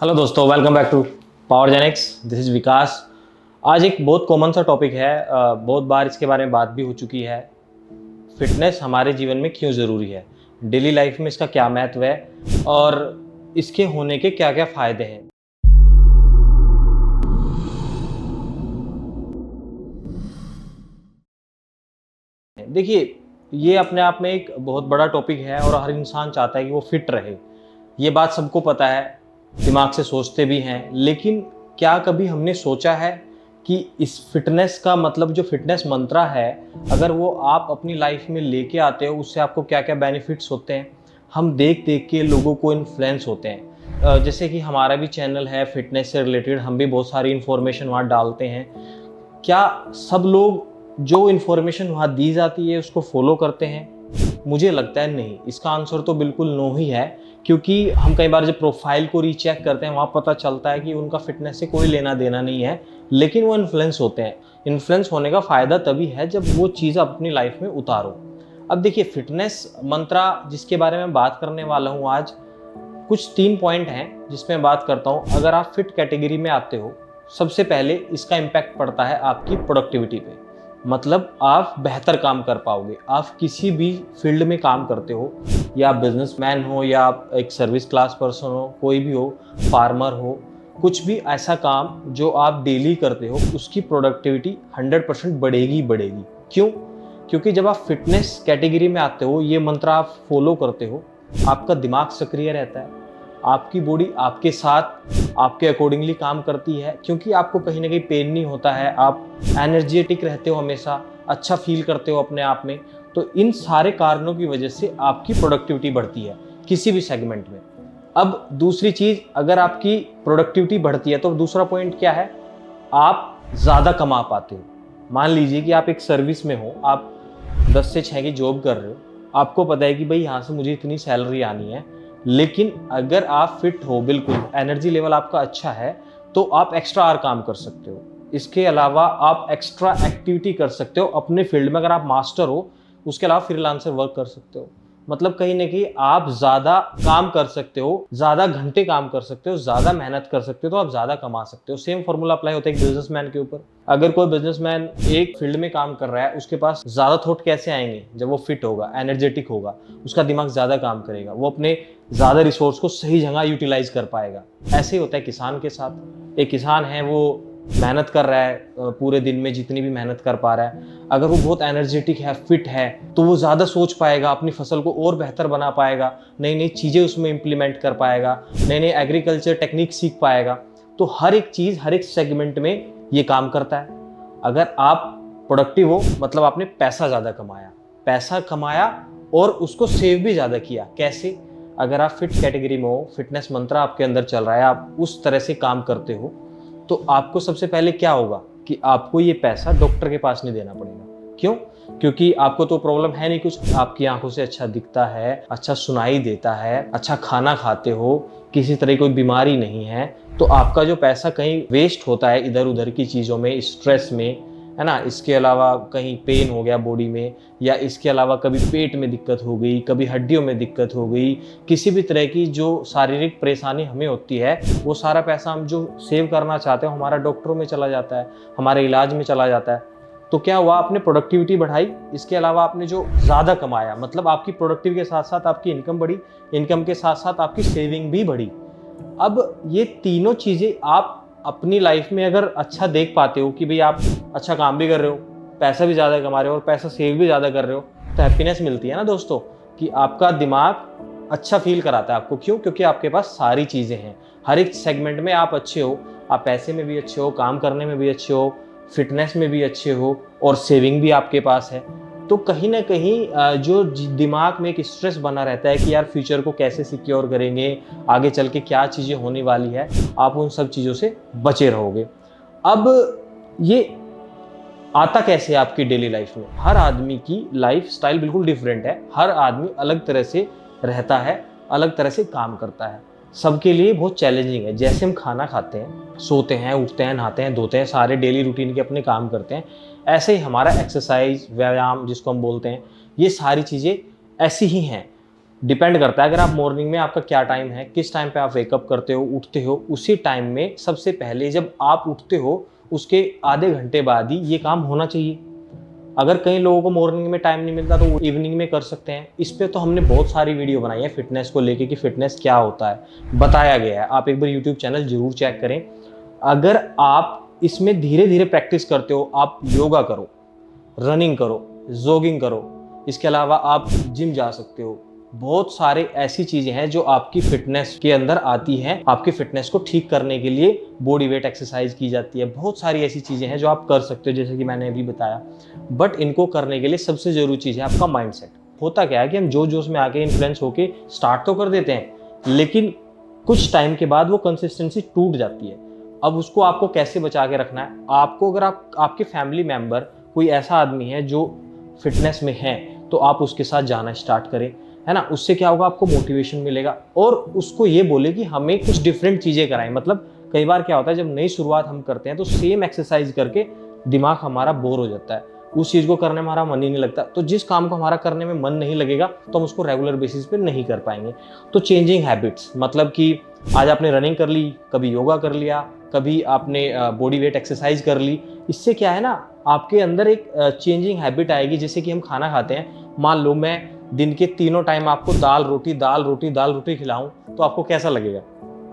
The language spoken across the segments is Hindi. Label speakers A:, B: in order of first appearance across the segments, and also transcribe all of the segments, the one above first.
A: हेलो दोस्तों, welcome back to Powergenics. This is Vikas. आज एक बहुत कॉमन सा टॉपिक है, बहुत बार इसके बारे में बात भी हो चुकी है। फिटनेस हमारे जीवन में क्यों ज़रूरी है, डेली लाइफ में इसका क्या महत्व है और इसके होने के क्या क्या फ़ायदे हैं। देखिए, ये अपने आप में एक बहुत बड़ा टॉपिक है और हर इंसान चाहता है कि वो फिट रहे। ये बात सबको पता है, दिमाग से सोचते भी हैं, लेकिन क्या कभी हमने सोचा है कि इस फिटनेस का मतलब जो फिटनेस मंत्रा है, अगर वो आप अपनी लाइफ में लेके आते हो, उससे आपको क्या क्या बेनिफिट्स होते हैं। हम देख देख के लोगों को इन्फ्लुएंस होते हैं। जैसे कि हमारा भी चैनल है फिटनेस से रिलेटेड, हम भी बहुत सारी इन्फॉर्मेशन वहाँ डालते हैं। क्या सब लोग जो इन्फॉर्मेशन वहाँ दी जाती है उसको फॉलो करते हैं? मुझे लगता है नहीं। इसका आंसर तो बिल्कुल नो ही है, क्योंकि हम कई बार जब प्रोफाइल को रीचेक करते हैं वहाँ पता चलता है कि उनका फिटनेस से कोई लेना देना नहीं है, लेकिन वो इन्फ्लुएंस होते हैं। इन्फ्लुएंस होने का फ़ायदा तभी है जब वो चीज़ अपनी लाइफ में उतारो। अब देखिए, फिटनेस मंत्रा जिसके बारे में बात करने वाला हूँ आज, कुछ 3 पॉइंट हैं जिसमें बात करता हूँ। अगर आप फिट कैटेगरी में आते हो, सबसे पहले इसका इम्पैक्ट पड़ता है आपकी प्रोडक्टिविटी पे। मतलब आप बेहतर काम कर पाओगे। आप किसी भी फील्ड में काम करते हो, या आप बिजनेसमैन हो, या आप एक सर्विस क्लास पर्सन हो, कोई भी हो, फार्मर हो, कुछ भी ऐसा काम जो आप डेली करते हो, उसकी प्रोडक्टिविटी 100% बढ़ेगी ही बढ़ेगी। क्यों? क्योंकि जब आप फिटनेस कैटेगरी में आते हो, ये मंत्र आप फॉलो करते हो, आपका दिमाग सक्रिय रहता है, आपकी बॉडी आपके साथ आपके अकॉर्डिंगली काम करती है, क्योंकि आपको कहीं ना कहीं पेन नहीं होता है, आप एनर्जेटिक रहते हो, हमेशा अच्छा फील करते हो अपने आप में। तो इन सारे कारणों की वजह से आपकी प्रोडक्टिविटी बढ़ती है किसी भी सेगमेंट में। अब दूसरी चीज़, अगर आपकी प्रोडक्टिविटी बढ़ती है तो दूसरा पॉइंट क्या है, आप ज़्यादा कमा पाते हो। मान लीजिए कि आप एक सर्विस में हो, आप 10 से 6 की जॉब कर रहे हो, आपको पता है कि भाई यहाँ से मुझे इतनी सैलरी आनी है, लेकिन अगर आप फिट हो, बिल्कुल एनर्जी लेवल आपका अच्छा है, तो आप एक्स्ट्रा आवर काम कर सकते हो। इसके अलावा आप एक्स्ट्रा एक्टिविटी कर सकते हो अपने फील्ड में। अगर आप मास्टर हो, उसके अलावा फ्रीलांसर वर्क कर सकते हो। मतलब कहीं ना कहीं आप ज़्यादा काम कर सकते हो, ज़्यादा घंटे काम कर सकते हो, ज़्यादा मेहनत कर सकते हो, तो आप ज़्यादा कमा सकते हो। सेम फॉर्मूला अप्लाई होता है एक बिजनेसमैन के ऊपर। अगर कोई बिजनेसमैन एक फील्ड में काम कर रहा है, उसके पास ज़्यादा थॉट कैसे आएंगे? जब वो फिट होगा, एनर्जेटिक होगा, उसका दिमाग ज़्यादा काम करेगा, वो अपने ज़्यादा रिसोर्स को सही जगह यूटिलाइज कर पाएगा। ऐसे ही होता है किसान के साथ। एक किसान है, वो मेहनत कर रहा है, पूरे दिन में जितनी भी मेहनत कर पा रहा है, अगर वो बहुत एनर्जेटिक है, फिट है, तो वो ज़्यादा सोच पाएगा, अपनी फसल को और बेहतर बना पाएगा, नई नई चीज़ें उसमें इंप्लीमेंट कर पाएगा, नई नई एग्रीकल्चर टेक्निक सीख पाएगा। तो हर एक चीज़, हर एक सेगमेंट में ये काम करता है। अगर आप प्रोडक्टिव हो, मतलब आपने पैसा ज़्यादा कमाया, पैसा कमाया और उसको सेव भी ज़्यादा किया। कैसे? अगर आप फिट कैटेगरी में हो, फिटनेस मंत्र आपके अंदर चल रहा है, आप उस तरह से काम करते हो, तो आपको सबसे पहले क्या होगा कि आपको ये पैसा डॉक्टर के पास नहीं देना पड़ेगा। क्यों? क्योंकि आपको तो प्रॉब्लम है नहीं कुछ, आपकी आंखों से अच्छा दिखता है, अच्छा सुनाई देता है, अच्छा खाना खाते हो, किसी तरह की कोई बीमारी नहीं है। तो आपका जो पैसा कहीं वेस्ट होता है इधर उधर की चीज़ों में, स्ट्रेस में, है ना, इसके अलावा कहीं पेन हो गया बॉडी में, या इसके अलावा कभी पेट में दिक्कत हो गई, कभी हड्डियों में दिक्कत हो गई, किसी भी तरह की जो शारीरिक परेशानी हमें होती है, वो सारा पैसा हम जो सेव करना चाहते हो, हमारा डॉक्टरों में चला जाता है, हमारे इलाज में चला जाता है। तो क्या हुआ, आपने प्रोडक्टिविटी बढ़ाई, इसके अलावा आपने जो ज़्यादा कमाया, मतलब आपकी प्रोडक्टिविटी के साथ साथ आपकी इनकम बढ़ी, इनकम के साथ साथ आपकी सेविंग भी बढ़ी। अब ये तीनों चीज़ें आप अपनी लाइफ में अगर अच्छा देख पाते हो कि भाई आप अच्छा काम भी कर रहे हो, पैसा भी ज़्यादा कमा रहे हो और पैसा सेव भी ज़्यादा कर रहे हो, तो हैप्पीनेस मिलती है ना दोस्तों, कि आपका दिमाग अच्छा फील कराता है आपको। क्यों? क्योंकि आपके पास सारी चीज़ें हैं, हर एक सेगमेंट में आप अच्छे हो, आप पैसे में भी अच्छे हो, काम करने में भी अच्छे हो, फिटनेस में भी अच्छे हो, और सेविंग भी आपके पास है। तो कहीं ना कहीं जो दिमाग में एक स्ट्रेस बना रहता है कि यार फ्यूचर को कैसे सिक्योर करेंगे, आगे चल के क्या चीज़ें होने वाली है, आप उन सब चीज़ों से बचे रहोगे। अब ये आता कैसे है आपकी डेली लाइफ में? हर आदमी की लाइफ स्टाइल बिल्कुल डिफरेंट है, हर आदमी अलग तरह से रहता है, अलग तरह से काम करता है, सबके लिए बहुत चैलेंजिंग है। जैसे हम खाना खाते हैं, सोते हैं, उठते हैं, नहाते हैं, धोते हैं, सारे डेली रूटीन के अपने काम करते हैं, ऐसे ही हमारा एक्सरसाइज, व्यायाम जिसको हम बोलते हैं, ये सारी चीज़ें ऐसी ही हैं। डिपेंड करता है। अगर आप मॉर्निंग में आपका क्या टाइम है, किस टाइम पे आप वेकअप करते हो, उठते हो, उसी टाइम में सबसे पहले जब आप उठते हो उसके आधे घंटे बाद ही ये काम होना चाहिए। अगर कई लोगों को मॉर्निंग में टाइम नहीं मिलता तो वो इवनिंग में कर सकते हैं। इस पे तो हमने बहुत सारी वीडियो बनाई है फिटनेस को लेके कि फिटनेस क्या होता है, बताया गया है। आप एक बार यूट्यूब चैनल जरूर चेक करें। अगर आप इसमें धीरे धीरे प्रैक्टिस करते हो, आप योगा करो, रनिंग करो, जॉगिंग करो, इसके अलावा आप जिम जा सकते हो। बहुत सारे ऐसी चीजें हैं जो आपकी फिटनेस के अंदर आती हैं। आपकी फिटनेस को ठीक करने के लिए बॉडी वेट एक्सरसाइज की जाती है। बहुत सारी ऐसी चीजें हैं जो आप कर सकते हो, जैसे कि मैंने अभी बताया। बट इनको करने के लिए सबसे जरूरी चीज है आपका माइंडसेट। होता क्या है कि हम जोश में आके इन्फ्लुएंस होके स्टार्ट तो कर देते हैं, लेकिन कुछ टाइम के बाद वो कंसिस्टेंसी टूट जाती है। अब उसको आपको कैसे बचा के रखना है? आपको, अगर आपके फैमिली मेंबर कोई ऐसा आदमी है जो फिटनेस में है, तो आप उसके साथ जाना स्टार्ट करें, है ना। उससे क्या होगा, आपको मोटिवेशन मिलेगा। और उसको ये बोले कि हमें कुछ डिफरेंट चीजें कराएं। मतलब कई बार क्या होता है, जब नई शुरुआत हम करते हैं तो सेम एक्सरसाइज करके दिमाग हमारा बोर हो जाता है, उस चीज को करने में हमारा मन ही नहीं लगता। तो जिस काम को हमारा करने में मन नहीं लगेगा तो हम उसको रेगुलर बेसिस पे नहीं कर पाएंगे। तो चेंजिंग हैबिट्स, मतलब कि आज आपने रनिंग कर ली, कभी योगा कर लिया, कभी आपने बॉडी वेट एक्सरसाइज कर ली। इससे क्या है ना, आपके अंदर एक चेंजिंग हैबिट आएगी। जैसे कि हम खाना खाते हैं, मान लो मैं दिन के तीनों टाइम आपको दाल रोटी दाल रोटी दाल रोटी खिलाऊं, तो आपको कैसा लगेगा?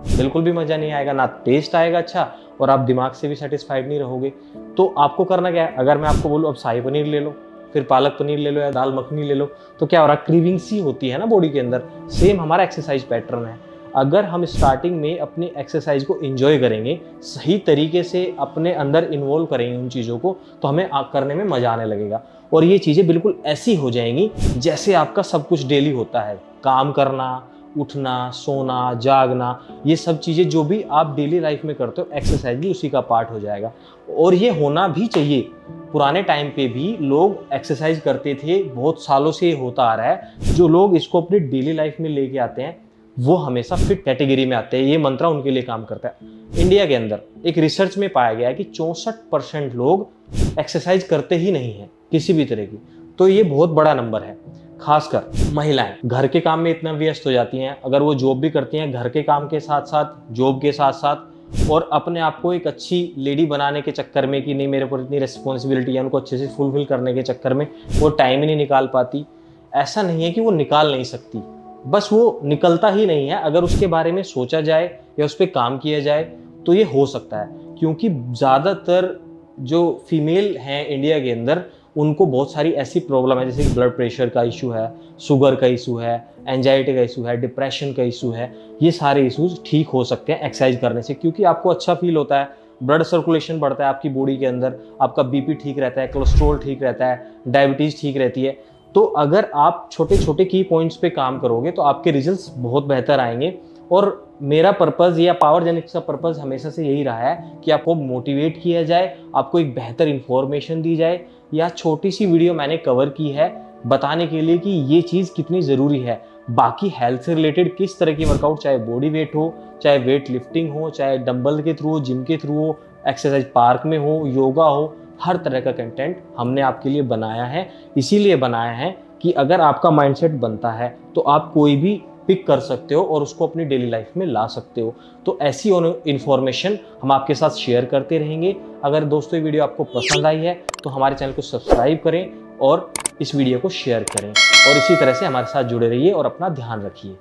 A: बिल्कुल भी मजा नहीं आएगा, ना टेस्ट आएगा अच्छा, और आप दिमाग से भी सेटिस्फाइड नहीं रहोगे। तो आपको करना क्या है, अगर मैं आपको बोलूं अब शाही पनीर ले लो, फिर पालक पनीर ले लो, या दाल मखनी ले लो, तो क्या हो रहा है, क्रीविंग सी होती है ना बॉडी के अंदर। सेम हमारा एक्सरसाइज पैटर्न है। अगर हम स्टार्टिंग में अपनी एक्सरसाइज को एंजॉय करेंगे, सही तरीके से अपने अंदर इन्वॉल्व करेंगे उन चीज़ों को, तो हमें करने में मजा आने लगेगा। और ये चीज़ें बिल्कुल ऐसी हो जाएंगी जैसे आपका सब कुछ डेली होता है। काम करना, उठना, सोना, जागना, ये सब चीज़ें जो भी आप डेली लाइफ में करते हो, एक्सरसाइज भी उसी का पार्ट हो जाएगा। और ये होना भी चाहिए। पुराने टाइम पे भी लोग एक्सरसाइज करते थे, बहुत सालों से होता आ रहा है। जो लोग इसको अपनी डेली लाइफ में लेके आते हैं वो हमेशा फिट कैटेगरी में आते हैं। ये मंत्र उनके लिए काम करता है। इंडिया के अंदर एक रिसर्च में पाया गया है कि 64% लोग एक्सरसाइज करते ही नहीं है किसी भी तरह की। तो ये बहुत बड़ा नंबर है। खासकर महिलाएं घर के काम में इतना व्यस्त हो जाती हैं, अगर वो जॉब भी करती हैं, घर के काम के साथ साथ, जॉब के साथ साथ, और अपने आप को एक अच्छी लेडी बनाने के चक्कर में कि नहीं मेरे ऊपर इतनी रिस्पॉन्सिबिलिटी है, उनको अच्छे से फुलफिल करने के चक्कर में वो टाइम ही नहीं निकाल पाती। ऐसा नहीं है कि वो निकाल नहीं सकती, बस वो निकलता ही नहीं है। अगर उसके बारे में सोचा जाए या उस पर काम किया जाए तो ये हो सकता है। क्योंकि ज़्यादातर जो फीमेल हैं इंडिया के अंदर, उनको बहुत सारी ऐसी प्रॉब्लम है, जैसे कि ब्लड प्रेशर का इशू है, शुगर का इशू है, एंजाइटी का इशू है, डिप्रेशन का इशू है। ये सारे इशूज़ ठीक हो सकते हैं एक्सरसाइज करने से, क्योंकि आपको अच्छा फील होता है, ब्लड सर्कुलेशन बढ़ता है आपकी बॉडी के अंदर, आपका बीपी ठीक रहता है, कोलेस्ट्रॉल ठीक रहता है, डायबिटीज़ ठीक रहती है। तो अगर आप छोटे छोटे की पॉइंट्स पे काम करोगे तो आपके रिजल्ट्स बहुत बेहतर आएंगे। और मेरा पर्पज़ या पावर जेनिक्स का पर्पज़ हमेशा से यही रहा है कि आपको मोटिवेट किया जाए, आपको एक बेहतर इन्फॉर्मेशन दी जाए। या छोटी सी वीडियो मैंने कवर की है बताने के लिए कि ये चीज़ कितनी ज़रूरी है। बाकी हेल्थ से रिलेटेड किस तरह की वर्कआउट, चाहे बॉडी वेट हो, चाहे वेट लिफ्टिंग हो, चाहे डंबल के थ्रू हो, जिम के थ्रू हो, एक्सरसाइज पार्क में हो, योगा हो, हर तरह का कंटेंट हमने आपके लिए बनाया है। इसीलिए बनाया है कि अगर आपका माइंडसेट बनता है तो आप कोई भी पिक कर सकते हो और उसको अपनी डेली लाइफ में ला सकते हो। तो ऐसी इन्फॉर्मेशन हम आपके साथ शेयर करते रहेंगे। अगर दोस्तों ये वीडियो आपको पसंद आई है तो हमारे चैनल को सब्सक्राइब करें और इस वीडियो को शेयर करें, और इसी तरह से हमारे साथ जुड़े रहिए और अपना ध्यान रखिए।